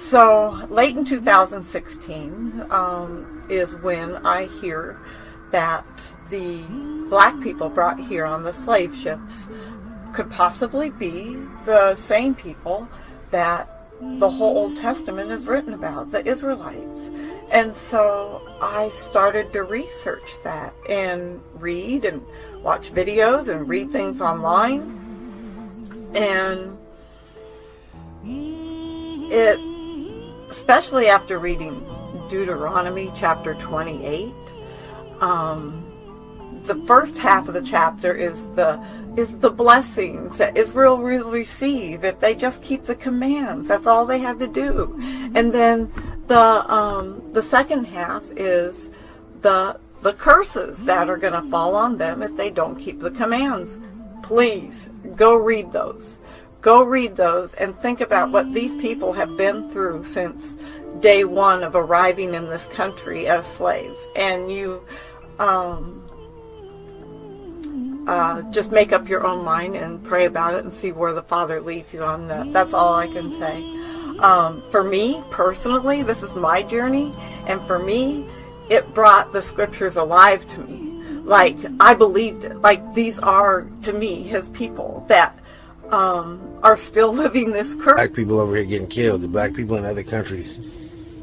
So late in 2016 is when I hear that the black people brought here on the slave ships could possibly be the same people that the whole Old Testament is written about, the Israelites. And so I started to research that and read and watch videos and read things online. And especially after reading Deuteronomy chapter 28, the first half of the chapter is the blessings that Israel will receive if they just keep the commands. That's all they had to do. And then the second half is the curses that are going to fall on them if they don't keep the commands. Please go read those. Go read those and think about what these people have been through since day one of arriving in this country as slaves. And you just make up your own mind and pray about it and see where the Father leads you on that. That's all I can say. For me, personally, this is my journey. And for me, it brought the scriptures alive to me. Like, I believed it. Like, these are, to me, his people that are still living this curse. Black people over here getting killed, the black people in other countries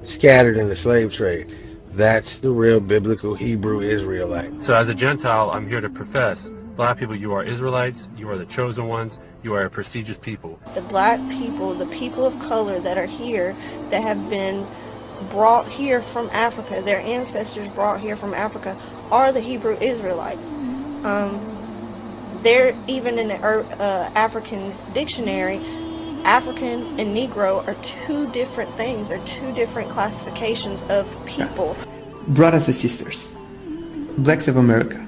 scattered in the slave trade. That's the real biblical Hebrew Israelite. So as a Gentile, I'm here to profess, black people, you are Israelites, you are the chosen ones, you are a prestigious people. The black people, the people of color that are here, that have been brought here from Africa, their ancestors brought here from Africa, are the Hebrew Israelites. They're even in the African dictionary, African and Negro are two different things, are two different classifications of people. Brothers and sisters, blacks of America,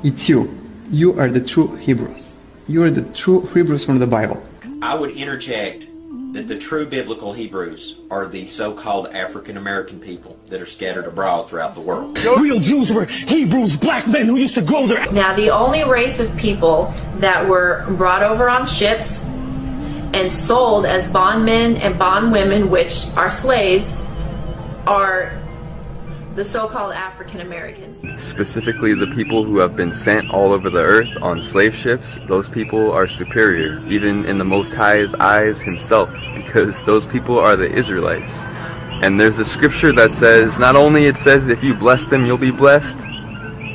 it's you. You are the true Hebrews. You are the true Hebrews from the Bible. I would interject that the true biblical Hebrews are the so-called African American people that are scattered abroad throughout the world. Real Jews were Hebrews, black men who used to go there. Now, the only race of people that were brought over on ships and sold as bondmen and bondwomen, which are slaves, are the so-called African Americans. Specifically, the people who have been sent all over the earth on slave ships, those people are superior, even in the Most High's eyes himself, because those people are the Israelites. And there's a scripture that says, not only it says if you bless them, you'll be blessed,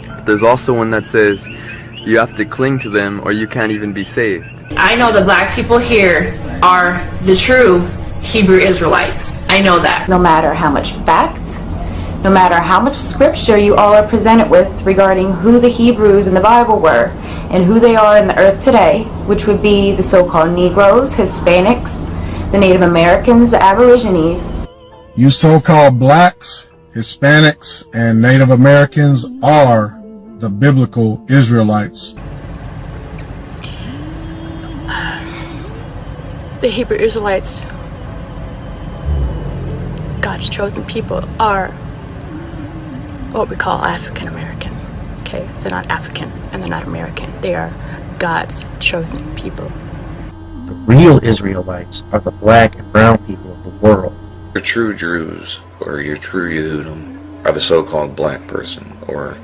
but there's also one that says you have to cling to them or you can't even be saved. I know the black people here are the true Hebrew Israelites. I know that. No matter how much facts, no matter how much scripture you all are presented with regarding who the Hebrews in the Bible were and who they are in the earth today, which would be the so-called Negroes, Hispanics, the Native Americans, the Aborigines. You so-called blacks, Hispanics, and Native Americans are the biblical Israelites. The Hebrew Israelites, God's chosen people, are what we call African American. Okay, they're not African and they're not American. They are God's chosen people. The real Israelites are the black and brown people of the world. Your true Jews, or your true Yehudim, are the so-called black person, or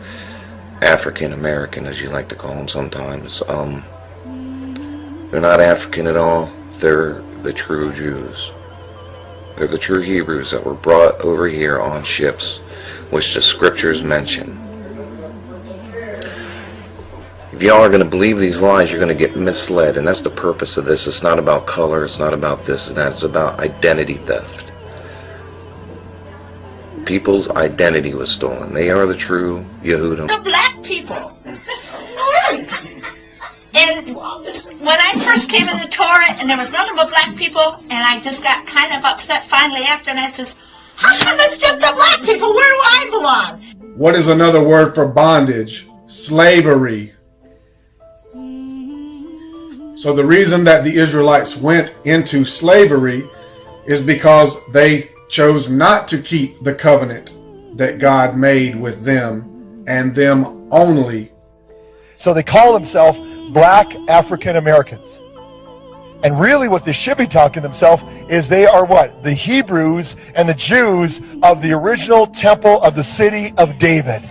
African American, as you like to call them sometimes. They're not African at all. They're the true Jews. They're the true Hebrews that were brought over here on ships, which the scriptures mention. If y'all are going to believe these lies, you're going to get misled, and that's the purpose of this. It's not about color, it's not about this and that, it's about identity theft. People's identity was stolen. They are the true Yehudim. The black people. Right. And when I first came in the Torah, and there was nothing but black people, and I just got kind of upset finally after, and I says, how come it's just the black people? Where do I belong? What is another word for bondage? Slavery. So the reason that the Israelites went into slavery is because they chose not to keep the covenant that God made with them and them only. So they call themselves black African Americans. And really what they should be talking to themselves is they are what? The Hebrews and the Jews of the original temple of the city of David.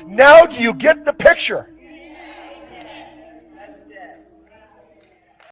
Now do you get the picture?